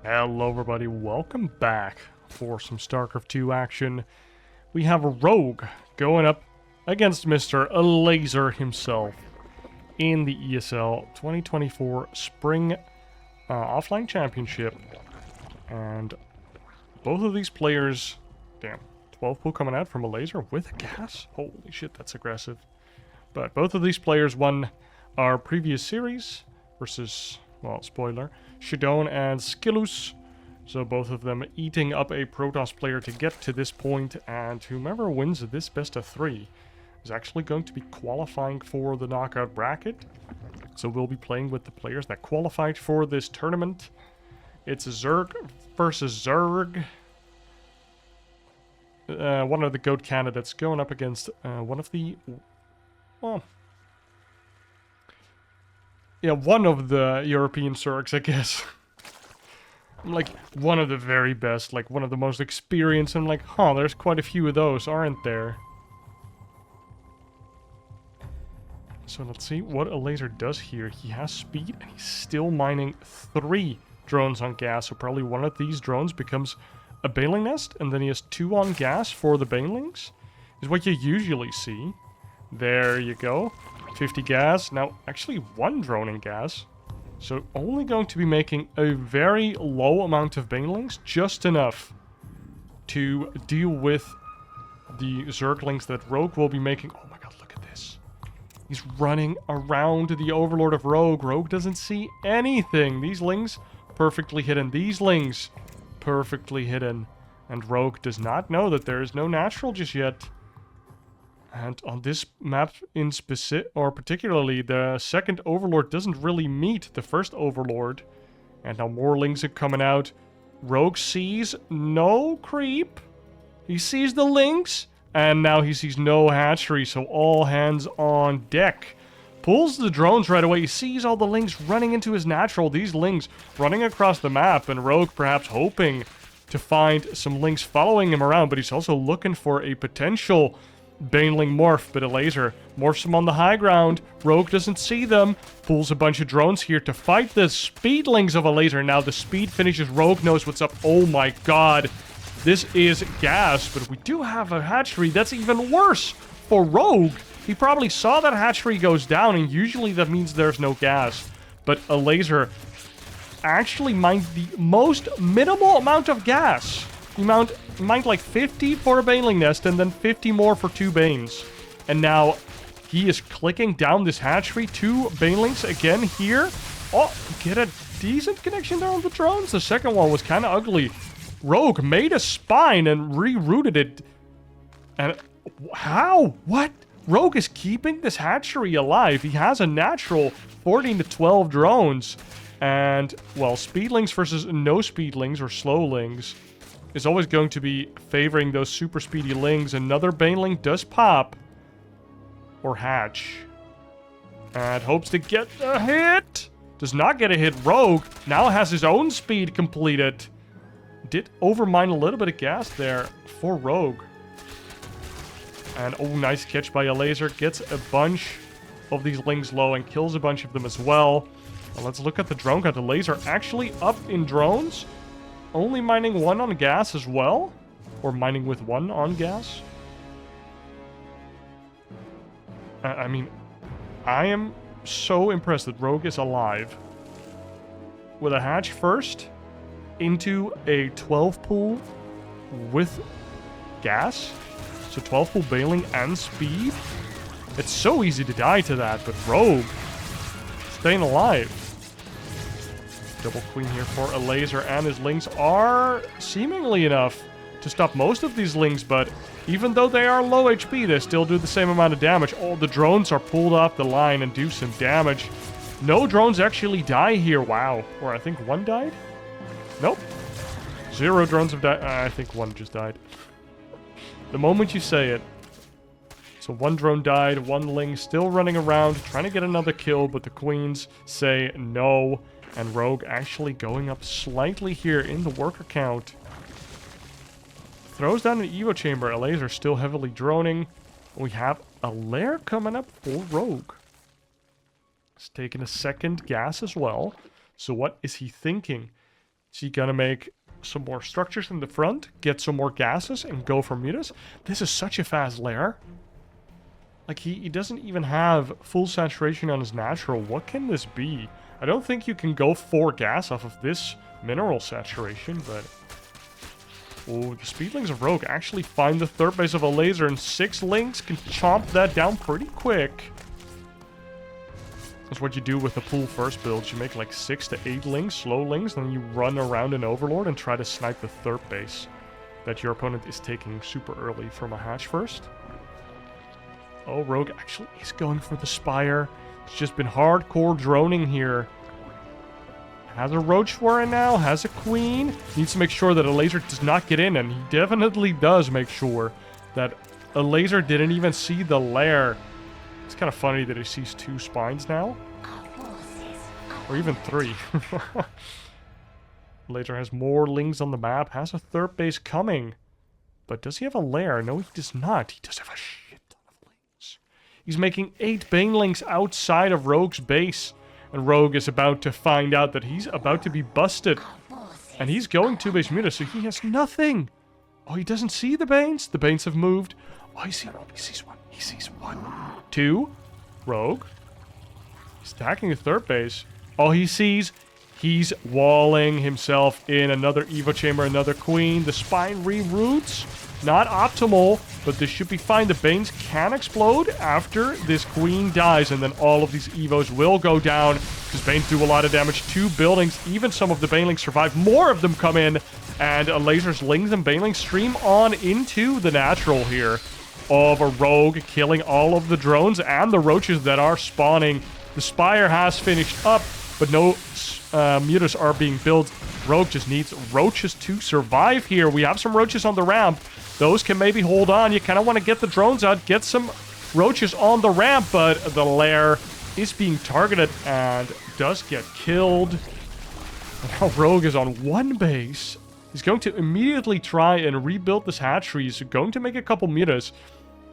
Hello everybody, welcome back for some StarCraft 2 action. We have a rogue going up against Mr. Elazer himself in the ESL 2024 Spring Offline Championship. And both of these players, damn, 12 pool coming out from Elazer with a gas? Holy shit, that's aggressive. But both of these players won our previous series versus, well, spoiler, Shadone and Skillus. So both of them eating up a Protoss player to get to this point, and whomever wins this best of 3 is actually going to be qualifying for the knockout bracket. So we'll be playing with the players that qualified for this tournament. It's Zerg versus Zerg. One of the GOAT candidates going up against one of the, well, yeah, one of the European Zergs, I guess. Like, one of the very best, like, one of the most experienced, and like, huh, there's quite a few of those, aren't there? So let's see what Elazer does here. He has speed, and he's still mining 3 drones on gas, so probably one of these drones becomes a baneling nest, and then he has 2 on gas for the banelings, is what you usually see. There you go. 50 gas. Now, actually 1 drone in gas. So only going to be making a very low amount of banelings, just enough to deal with the Zerglings that Rogue will be making. Oh my god, look at this. He's running around the Overlord of Rogue. Rogue doesn't see anything. These lings, perfectly hidden. These lings, perfectly hidden. And Rogue does not know that there is no natural just yet. And on this map in specific, or particularly, the second Overlord doesn't really meet the first Overlord. And now more lings are coming out. Rogue sees no creep. He sees the lings, and now he sees no hatchery, so all hands on deck. Pulls the drones right away. He sees all the lings running into his natural. These lings running across the map, and Rogue perhaps hoping to find some lings following him around, but he's also looking for a potential baneling morph, but Elazer morphs him on the high ground. Rogue doesn't see them. Pulls a bunch of drones here to fight the speedlings of Elazer. Now the speed finishes. Rogue knows what's up. Oh my god. This is gas, but we do have a hatchery. That's even worse for Rogue. He probably saw that hatchery goes down, and usually that means there's no gas. But Elazer actually mined the most minimal amount of gas. He mined like 50 for a baneling nest, and then 50 more for 2 banes. And now he is clicking down this hatchery. 2 banelings again here. Oh, get a decent connection there on the drones. The second one was kind of ugly. Rogue made a spine and rerouted it. And how? What? Rogue is keeping this hatchery alive. He has a natural 14 to 12 drones. And, well, speedlings versus no speedlings or slowlings is always going to be favoring those super speedy lings. Another baneling does pop. Or hatch. And hopes to get a hit. Does not get a hit. Rogue now has his own speed completed. Did overmine a little bit of gas there for Rogue. And, oh, nice catch by Elazer. Gets a bunch of these lings low and kills a bunch of them as well. Well, let's look at the drone count. Elazer actually up in drones. Only mining 1 on gas as well? Or mining with 1 on gas? I mean, I am so impressed that Rogue is alive. With a hatch first, into a 12 pool with gas. So 12 pool baneling and speed. It's so easy to die to that, but Rogue staying alive. Double queen here for Elazer, and his lings are seemingly enough to stop most of these lings, but even though they are low HP, they still do the same amount of damage. All the drones are pulled off the line and do some damage. No drones actually die here. Wow. Or I think 1 died? Nope. 0 drones have died. I think 1 just died. The moment you say it. So 1 drone died, 1 ling still running around, trying to get another kill, but the queens say no. And Rogue actually going up slightly here in the worker count. Throws down an Evo chamber. Elazer still heavily droning. We have a lair coming up for Rogue. He's taking a second gas as well. So what is he thinking? So you gotta make some more structures in the front, get some more gases, and go for mutas. This is such a fast lair. Like, he doesn't even have full saturation on his natural. What can this be? I don't think you can go 4 gas off of this mineral saturation, but... Oh, the speedlings of Rogue actually find the third base of Elazer, and 6 links can chomp that down pretty quick. That's what you do with the pool first builds. You make like 6 to 8 links, slow links, and then you run around an Overlord and try to snipe the third base that your opponent is taking super early from a hatch first. Oh, Rogue actually is going for the Spire. It's just been hardcore droning here. Has a Roach Warren now, has a Queen. Needs to make sure that Elazer does not get in, and he definitely does make sure that Elazer didn't even see the lair. It's kind of funny that he sees 2 spines now. Or even 3. Elazer has more lings on the map, has a third base coming. But does he have a lair? No, he does not. He does have a shit ton of lings. He's making 8 banelings outside of Rogue's base. And Rogue is about to find out that he's about to be busted. And he's going 2-base muta, so he has nothing. Oh, he doesn't see the Banes. The Banes have moved. Oh, he sees one. He sees 1. 2. Rogue. He's attacking the third base. Oh, he sees. He's walling himself in another Evo Chamber, another Queen. The Spine reroutes. Not optimal, but this should be fine. The Banes can explode after this Queen dies, and then all of these Evos will go down, because Banes do a lot of damage to buildings. Even some of the Banelings survive. More of them come in, and Lasers, Lings, and Banelings stream on into the natural here of a Rogue, killing all of the drones and the Roaches that are spawning. The Spire has finished up, but no mutas are being built. Rogue just needs Roaches to survive here. We have some Roaches on the ramp. Those can maybe hold on. You kind of want to get the drones out, get some Roaches on the ramp, but the lair is being targeted and does get killed. And now Rogue is on 1 base. He's going to immediately try and rebuild this hatchery. He's going to make a couple mutas,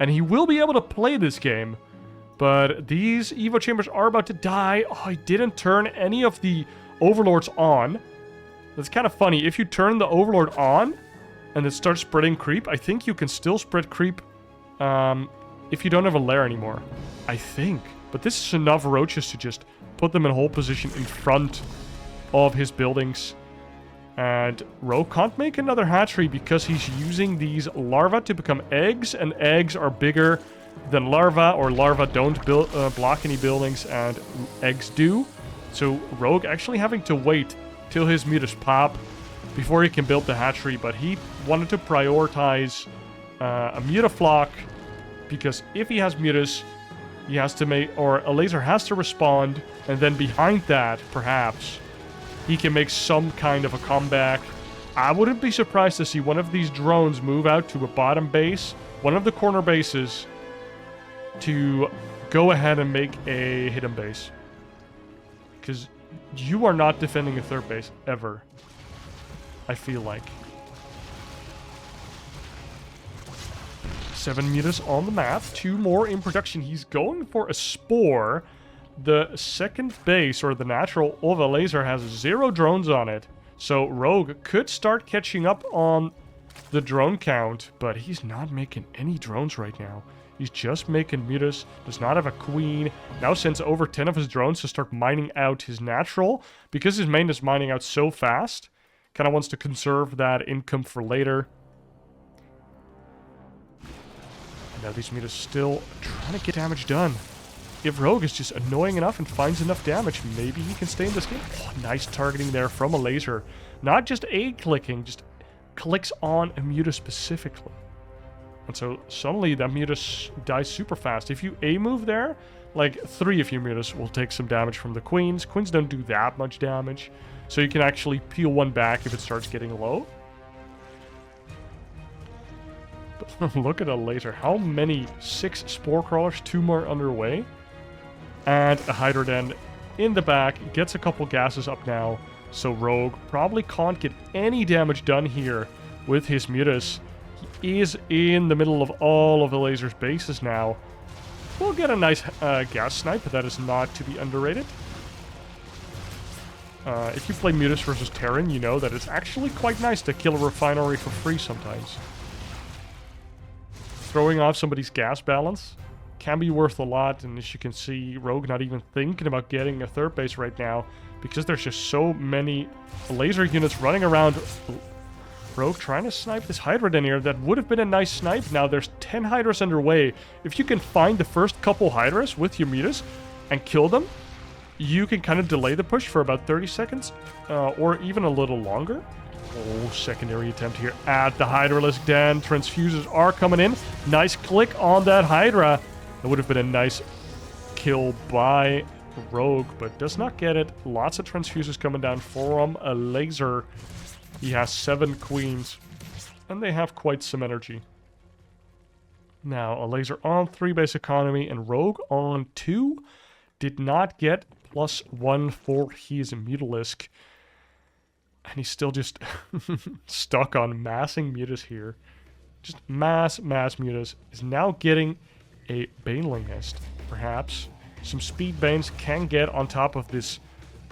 and he will be able to play this game. But these Evo Chambers are about to die. Oh, he didn't turn any of the Overlords on. That's kind of funny. If you turn the Overlord on and it starts spreading creep, I think you can still spread creep if you don't have a lair anymore. I think. But this is enough Roaches to just put them in hold position in front of his buildings. And Rogue can't make another hatchery because he's using these larvae to become eggs, and eggs are bigger than larvae, or larvae don't block any buildings and eggs do. So Rogue actually having to wait till his mutas pop before he can build the hatchery, but he wanted to prioritize a mutaflock, because if he has mutas, he has to make, or Elazer has to respond, and then behind that, perhaps, he can make some kind of a comeback. I wouldn't be surprised to see one of these drones move out to a bottom base, one of the corner bases, to go ahead and make a hidden base. Because you are not defending a third base, ever. I feel like. 7 mutas on the map, 2 more in production. He's going for a Spore. The second base, or the natural of Elazer, has 0 drones on it. So Rogue could start catching up on the drone count, but he's not making any drones right now. He's just making mutas, does not have a Queen, now sends over 10 of his drones to start mining out his natural. Because his main is mining out so fast, kind of wants to conserve that income for later. And now these mutas still trying to get damage done. If Rogue is just annoying enough and finds enough damage, maybe he can stay in this game. Oh, nice targeting there from Elazer. Not just clicking, just clicks on a muta specifically. And so suddenly that mutas dies super fast. If you A-move there, like 3 of your mutas will take some damage from the Queens. Queens don't do that much damage. So you can actually peel 1 back if it starts getting low. But look at Elazer. How many? 6 Spore Crawlers, 2 more underway. And a Hydroden in the back. Gets a couple gases up now. So Rogue probably can't get any damage done here with his mutas. He is in the middle of all of Elazer's bases now. We'll get a nice gas snipe, but that is not to be underrated. If you play Mutas versus Terran, you know that it's actually quite nice to kill a refinery for free sometimes. Throwing off somebody's gas balance can be worth a lot, and as you can see, Rogue not even thinking about getting a third base right now because there's just so many laser units running around. Rogue trying to snipe this Hydra in here. That would have been a nice snipe. Now there's 10 Hydras underway. If you can find the first couple Hydras with your Mutas and kill them, you can kind of delay the push for about 30 seconds, or even a little longer. Oh, secondary attempt here at the Hydralisk Den. Transfuses are coming in. Nice click on that Hydra. That would have been a nice kill by Rogue, but does not get it. Lots of transfuses coming down from Elazer. He has 7 queens, and they have quite some energy. Now, Elazer on 3 base economy, and Rogue on 2. Did not get +1 for his Mutalisk. And he's still just stuck on massing Mutas here. Just mass Mutas. Is now getting a Baneling Nest. Perhaps some speed Banes can get on top of this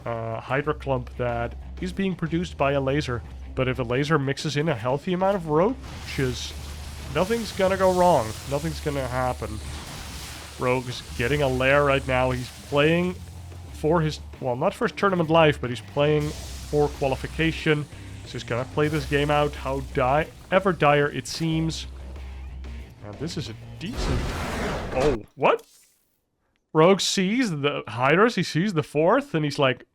Hydra clump that is being produced by Elazer. But if Elazer mixes in a healthy amount of roaches, nothing's gonna go wrong. Nothing's gonna happen. Rogue's getting a lair right now. He's playing for his, well, not for his tournament life, but he's playing for qualification. So he's gonna play this game out how ever dire it seems. Now this is a decent... Oh, what? Rogue sees the Hydras, he sees the 4th, and he's like,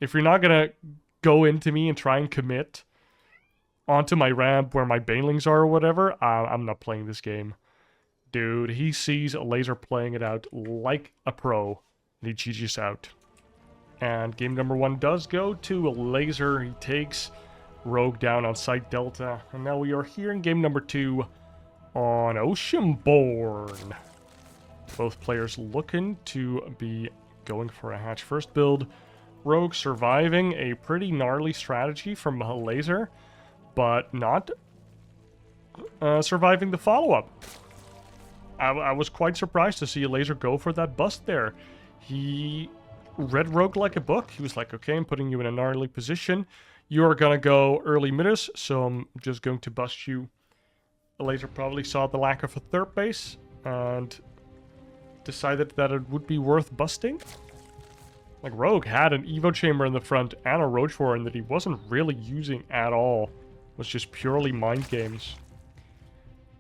if you're not gonna go into me and try and commit onto my ramp where my Banelings are or whatever, I'm not playing this game. Dude, he sees Elazer playing it out like a pro, and he GG's out. And game number 1 does go to Elazer. He takes Rogue down on Site Delta. And now we are here in game number 2 on Oceanborn. Both players looking to be going for a hatch first build. Rogue surviving a pretty gnarly strategy from Elazer, but not surviving the follow-up. I was quite surprised to see Elazer go for that bust there. He read Rogue like a book. He was like, okay, I'm putting you in a gnarly position. You're gonna go early Midas, so I'm just going to bust you. Elazer probably saw the lack of a third base and decided that it would be worth busting. Like, Rogue had an Evo Chamber in the front and a Roach Warren that he wasn't really using at all. It was just purely mind games.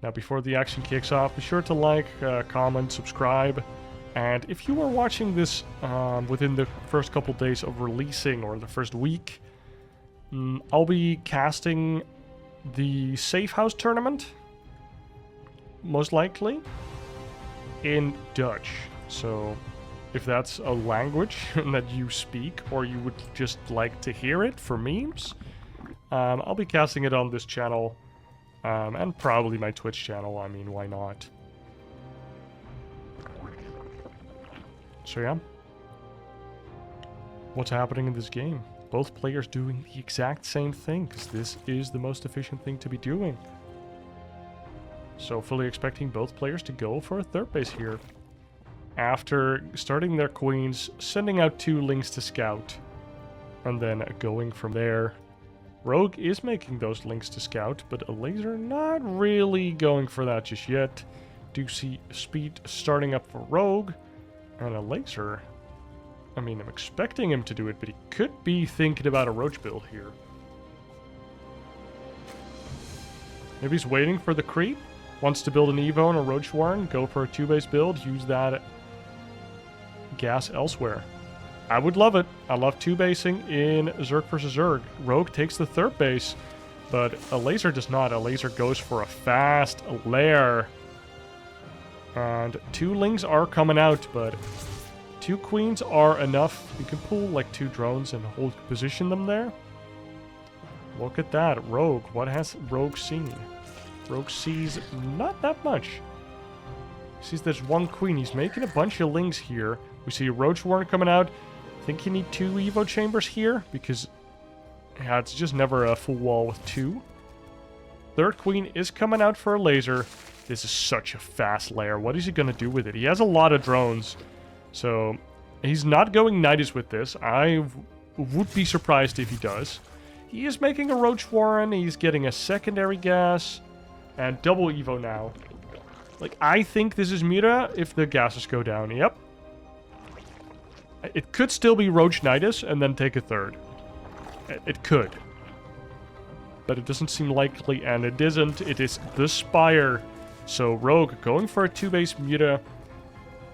Now, before the action kicks off, be sure to like, comment, subscribe. And if you are watching this within the first couple days of releasing, or the first week, I'll be casting the Safe House tournament, most likely, in Dutch. So if that's a language that you speak, or you would just like to hear it for memes, I'll be casting it on this channel, and probably my Twitch channel. I mean, why not? So yeah, what's happening in this game? Both players doing the exact same thing, because this is the most efficient thing to be doing. So fully expecting both players to go for a third base here. After starting their queens, sending out 2 links to scout, and then going from there. Rogue is making those links to scout, but Elazer not really going for that just yet. Do see speed starting up for Rogue, and Elazer, I mean, I'm expecting him to do it, but he could be thinking about a Roach build here. Maybe he's waiting for the creep, wants to build an Evo and a Roach Warren, go for a 2-base build, use that gas elsewhere. I would love it. I love 2-basing in Zerg versus Zerg. Rogue takes the third base, but Elazer does not. Elazer goes for a fast lair. And 2 lings are coming out, but 2 queens are enough. You can pull like 2 drones and hold position them there. Look at that. Rogue. What has Rogue seen? Rogue sees not that much. He sees there's 1 queen. He's making a bunch of lings here. We see a Roach Warren coming out. I think you need 2 Evo Chambers here, because yeah, it's just never a full wall with 2. Third queen is coming out for Elazer. This is such a fast lair. What is he going to do with it? He has a lot of drones, so he's not going Nidus with this. I would be surprised if he does. He is making a Roach Warren. He's getting a secondary gas. And double Evo now. Like, I think this is Mira if the gases go down. Yep. It could still be Roach Nidus and then take a third. It could. But it doesn't seem likely, and it isn't. It is the Spire. So Rogue going for a 2-base Mira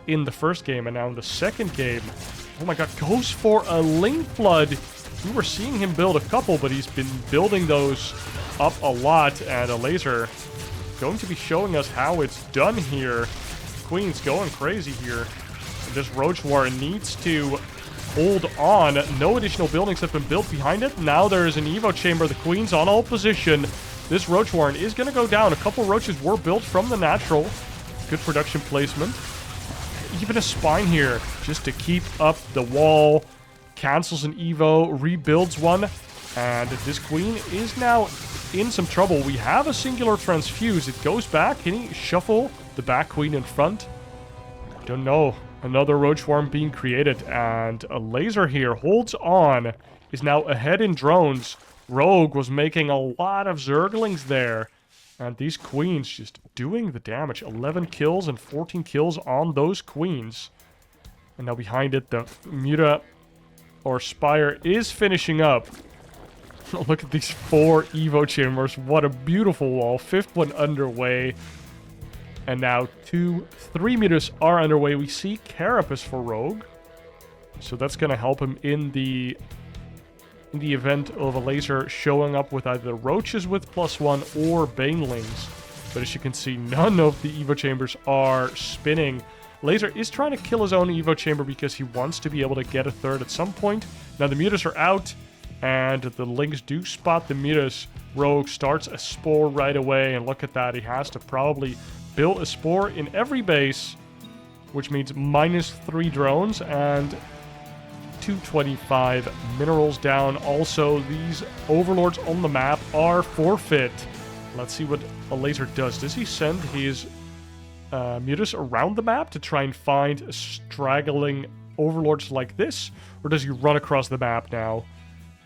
in the first game, and now in the second game, oh my god, goes for a Link Flood. We were seeing him build a couple, but he's been building those up a lot, and Elazer going to be showing us how it's done here. Queen's going crazy here. And this Roach Warren needs to hold on. No additional buildings have been built behind it. Now there is an Evo Chamber. The Queen's on all position. This Roach Warren is going to go down. A couple Roaches were built from the natural. Good production placement. Even a Spine here just to keep up the wall. Cancels an Evo, rebuilds one. And this Queen is now in some trouble. We have a singular Transfuse. It goes back. Can he shuffle the back Queen in front? Don't know. Another Roach Warren being created. And Elazer here holds on. Is now ahead in drones. Rogue was making a lot of Zerglings there. And these Queens just doing the damage. 11 kills and 14 kills on those Queens. And now behind it, the Muta or Spire is finishing up. Look at these 4 Evo Chambers. What a beautiful wall. 5th one underway. And now 3 Mutas are underway. We see Carapace for Rogue. So that's going to help him in the event of Elazer showing up with either Roaches with +1 or Banelings. But as you can see, none of the Evo Chambers are spinning. Elazer is trying to kill his own Evo Chamber because he wants to be able to get a third at some point. Now the Mutas are out, and the Lings do spot the Mutas. Rogue starts a Spore right away, and look at that. He has to probably build a Spore in every base, which means -3 drones and 225 minerals down. Also, these overlords on the map are forfeit. Let's see what Elazer does. Does he send his Mutas around the map to try and find straggling overlords like this? Or does he run across the map now?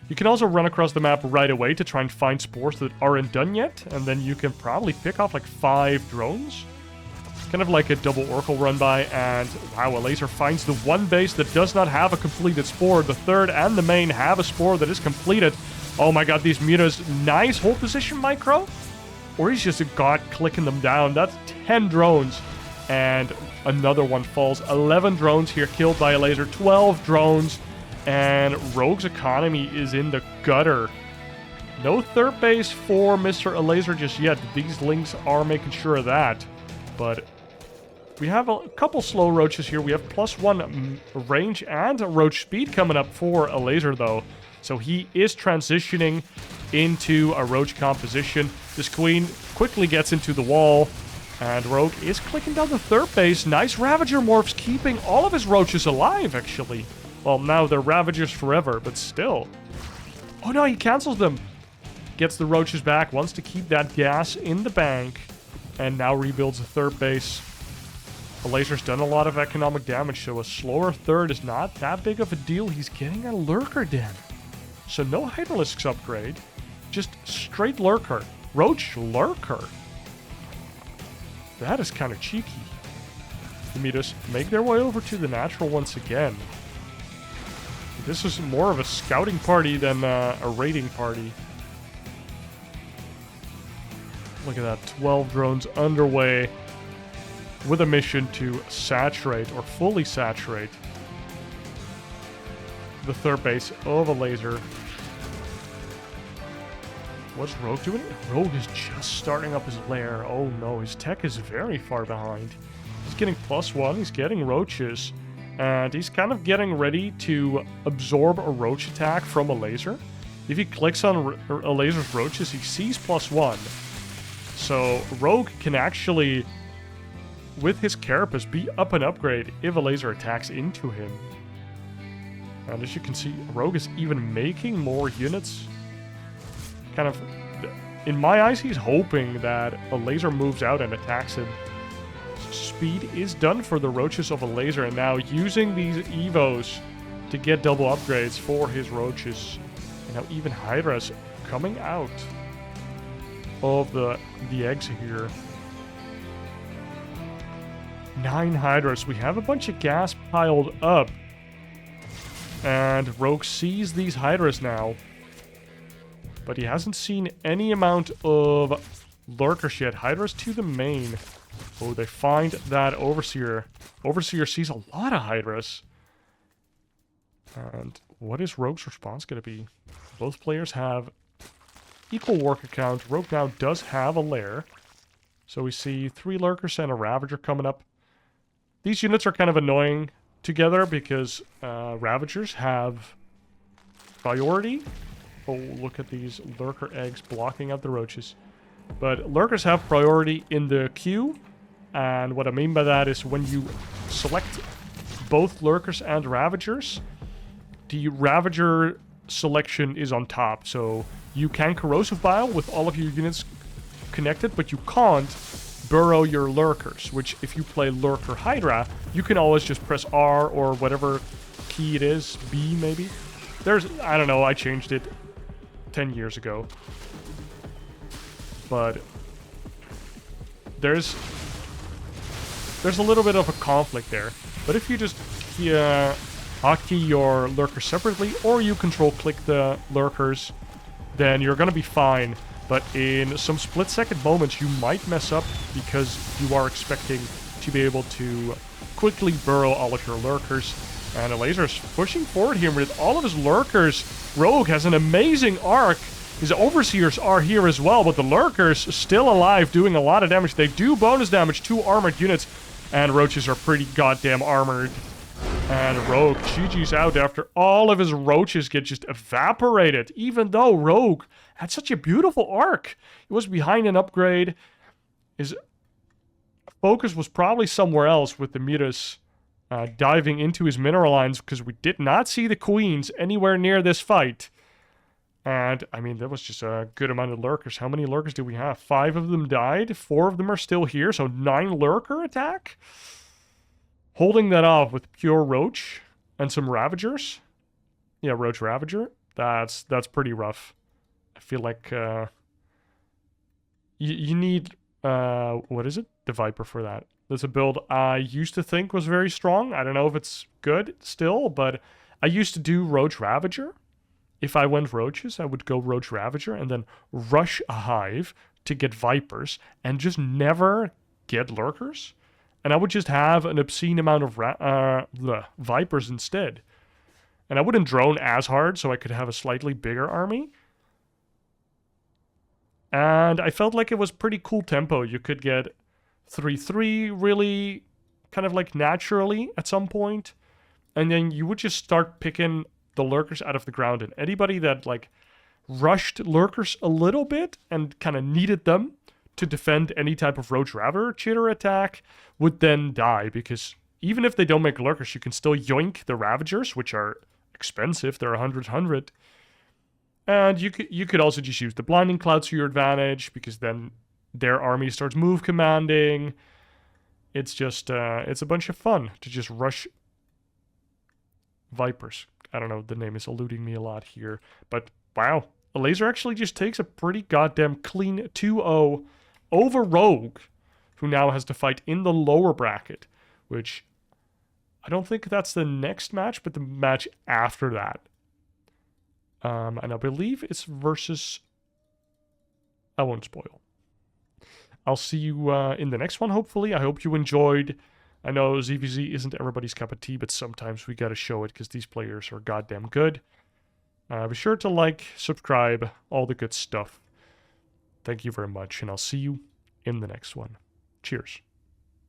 You can also run across the map right away to try and find spores that aren't done yet. And then you can probably pick off like 5 drones. Kind of like a double Oracle run by, and wow, Elazer finds the one base that does not have a completed Spore. The third and the main have a Spore that is completed. Oh my god, these Mutas, nice hold position micro. Or he's just a god clicking them down. That's 10 drones. And another one falls. 11 drones here killed by Elazer. 12 drones. And Rogue's economy is in the gutter. No third base for Mr. Elazer just yet. These Lings are making sure of that. But we have a couple slow Roaches here. We have +1 range and Roach speed coming up for Elazer, though. So he is transitioning into a Roach composition. This Queen quickly gets into the wall. And Rogue is clicking down the third base. Nice Ravager morphs, keeping all of his Roaches alive, actually. Well, now they're Ravagers forever, but still. Oh no, he cancels them. Gets the Roaches back, wants to keep that gas in the bank. And now rebuilds the third base. Elazer's done a lot of economic damage, so a slower third is not that big of a deal. He's getting a Lurker Den. So no Hydralisks upgrade. Just straight Lurker. Roach Lurker. That is kind of cheeky. The Mutas make their way over to the natural once again. This is more of a scouting party than a raiding party. Look at that, 12 drones underway with a mission to saturate or fully saturate the third base of Elazer. What's Rogue doing? Rogue is just starting up his lair. Oh no, his tech is very far behind. He's getting +1, he's getting Roaches, and he's kind of getting ready to absorb a Roach attack from Elazer. If he clicks on Elazer's Roaches, he sees +1. So Rogue can actually, with his Carapace, be up an upgrade if Elazer attacks into him. And as you can see, Rogue is even making more units. Kind of, in my eyes, he's hoping that Elazer moves out and attacks him. Speed is done for the Roaches of Elazer, and now using these Evos to get double upgrades for his roaches. And now even Hydra's coming out of the eggs here. 9 Hydras. We have a bunch of gas piled up. And Rogue sees these Hydras now. But he hasn't seen any amount of lurkers yet. Hydras to the main. Oh, they find that Overseer. Overseer sees a lot of Hydras. And what is Rogue's response going to be? Both players have equal worker count. Rogue now does have a lair. So we see 3 lurkers and a Ravager coming up. These units are kind of annoying together because Ravagers have priority. Oh, look at these lurker eggs blocking out the roaches. But lurkers have priority in the queue. And what I mean by that is when you select both lurkers and Ravagers, the Ravager selection is on top. So you can Corrosive Bile with all of your units connected, but you can't burrow your lurkers, which if you play Lurker Hydra, you can always just press R or whatever key it is, B maybe. I don't know, I changed it 10 years ago. But there's a little bit of a conflict there. But if you just hotkey your lurkers separately, or you control click the lurkers, then you're gonna be fine. But in some split-second moments, you might mess up because you are expecting to be able to quickly burrow all of your lurkers. And Elazer's pushing forward here with all of his lurkers. Rogue has an amazing arc. His Overseers are here as well, but the lurkers still alive, doing a lot of damage. They do bonus damage to armored units, and roaches are pretty goddamn armored. And Rogue, GG's out after all of his roaches get just evaporated, even though Rogue had such a beautiful arc. He was behind an upgrade. His focus was probably somewhere else with the Midas diving into his mineral lines, because we did not see the queens anywhere near this fight. And, I mean, that was just a good amount of lurkers. How many lurkers do we have? 5 of them died. 4 of them are still here, so 9 lurker attack? Holding that off with pure Roach and some Ravagers. Yeah, Roach Ravager. That's pretty rough. I feel like you need, what is it? The Viper for that. That's a build I used to think was very strong. I don't know if it's good still, but I used to do Roach Ravager. If I went Roaches, I would go Roach Ravager and then rush a hive to get Vipers and just never get Lurkers. And I would just have an obscene amount of Vipers instead. And I wouldn't drone as hard, so I could have a slightly bigger army. And I felt like it was pretty cool tempo. You could get 3-3 really kind of like naturally at some point. And then you would just start picking the lurkers out of the ground. And anybody that like rushed lurkers a little bit and kind of needed them to defend any type of Roach Ravager chitter attack would then die. Because even if they don't make lurkers, you can still yoink the Ravagers, which are expensive. They're 100. And you could also just use the Blinding Cloud to your advantage, because then their army starts move commanding. It's just, it's a bunch of fun to just rush Vipers. I don't know, the name is eluding me a lot here. But, wow, Elazer actually just takes a pretty goddamn clean 2-0 over Rogue, who now has to fight in the lower bracket, which I don't think that's the next match, but the match after that. And I believe it's versus... I won't spoil. I'll see you in the next one, hopefully. I hope you enjoyed. I know ZVZ isn't everybody's cup of tea, but sometimes we gotta show it because these players are goddamn good. Be sure to like, subscribe, all the good stuff. Thank you very much, and I'll see you in the next one. Cheers.